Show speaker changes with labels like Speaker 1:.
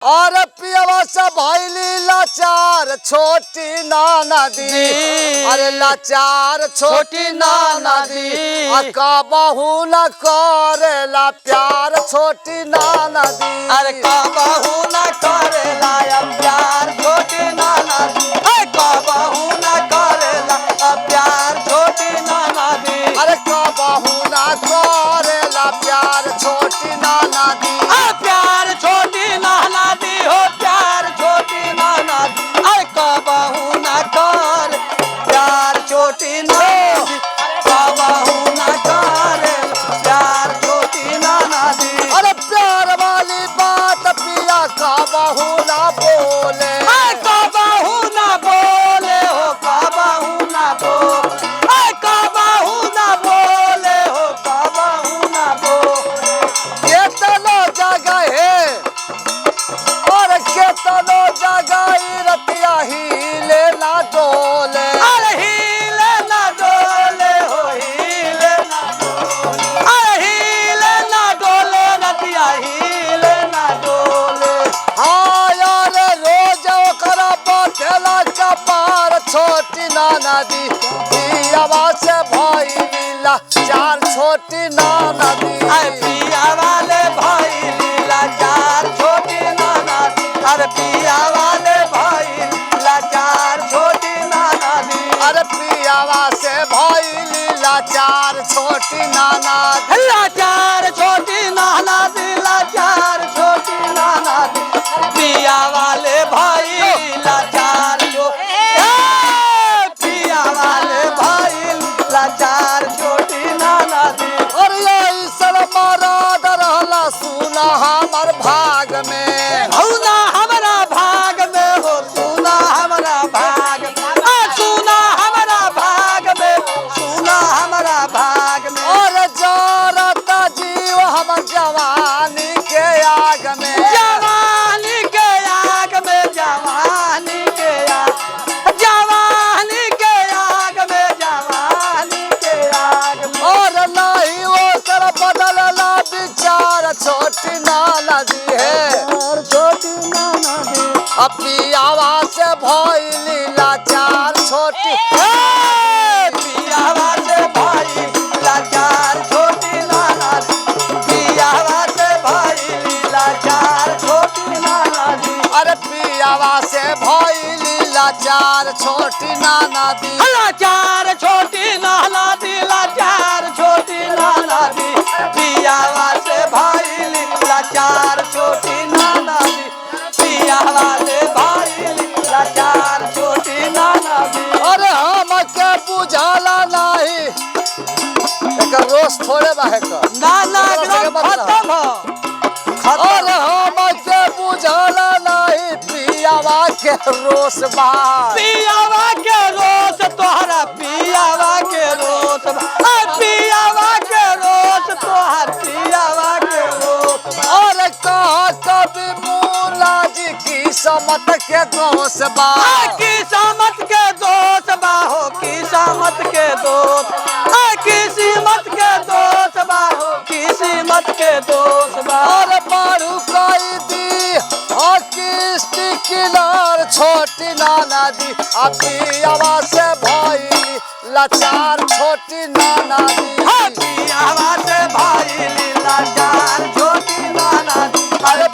Speaker 1: और पियवा से भइली लाचार छोटी नाना दी। अरे लाचार छोटी नाना दी। अका बहू न करेला प्यार छोटी नाना दी।
Speaker 2: अरे का बहू न करेला प्यार छोटी नाना दी। का बहू न करेला प्यार छोटी नाना दी।
Speaker 1: अरे का बहू न करेला प्यार छोटी नाना दी।
Speaker 2: प्यार छोटी नाना दी हो प्यार छोटी नाना दी। अरे का बहू न कर प्यार छोटी नाना दी। का बहू न कर प्यार छोटी नाना दी।
Speaker 1: अरे प्यार वाली बात पिया का बहू ना बोले।
Speaker 2: का बहू ना बोले हो का बहू ना बोले। का बहू ना बोले हो का बहू ना बोले।
Speaker 1: केतनो जगह है और केतनो जगह रतिया हिले ना डोले।
Speaker 2: अरे हिले ना डोले हो हिले ना डोले। अरे हिले ना डोले रतिया हिले ना डोले।
Speaker 1: हाँ यार रोज ओकरा बथेला कपार छोटी नाना दी। पियावा से भइली चार छोटी नाना दी।
Speaker 2: पिया वाले भाई लीला चार छोटी नाना दी। अरे पिया वाले भाई लीला चार छोटी नाना दी।
Speaker 1: अरे पियावा से भइली लाचार छोटी नाना दी।
Speaker 2: लाचार छोटी नाना दी। लाचार छोटी नाना दी। पिया वाले भाई लाचार पिया वाले भाई लाचार छोटी नाना दी।
Speaker 1: और यही सलमाराद रहला सुना हमर भाग में।
Speaker 2: सुना हमारा भाग में हो सुना हमारा भाग में। सुना हमारा भाग में सुना हमारा भाग में।
Speaker 1: और जरता जीव हम जवानी के आग में।
Speaker 2: जवानी के आग में जवानी के आग जवानी के आग में जवानी के आग में।
Speaker 1: और नहीं वो कर बदलला विचार छोटी नाना दी है।
Speaker 2: छोटी नाना दी।
Speaker 1: पियावा से भइली लाचार छोटी।
Speaker 2: पियावा से भाई लाचार छोटी नाना दी। पियावा से भाई लाचार छोटी नाना दी।
Speaker 1: अरे पियावा से भइली लाचार छोटी नाना दी।
Speaker 2: लाचार छोटी नाना दी। लाचार छोटी नाना दी। पियावा से भाई लाचार छोटी नाना दी। पियावा से भाई लाचार छोटी नाना दी।
Speaker 1: अरे हम के बुझाला नहीं एक रोज थोड़े बाहे का
Speaker 2: नाना एकदम खत्म हो खत्म।
Speaker 1: अरे हम के बुझाला नहीं पियावा के रोस बा।
Speaker 2: पियावा के रोस तोहरा पियावा के रोस पियावा के रोस तोहर पियावा के रोस।
Speaker 1: और कहा कभी मूला जी की समत के दोष बा।
Speaker 2: किस्मत के दोस्त बाहो किस्मत के दोस्त। किस्मत के दोस्त बाहो किस्मत के दोस्त बाहो।
Speaker 1: और बारू कई दी और किस्ती किनार छोटी नाना दी। पियावा से भइली लाचार छोटी नाना दी।
Speaker 2: पियावा से भाई लाचार छोटी नाना दी।
Speaker 1: अरे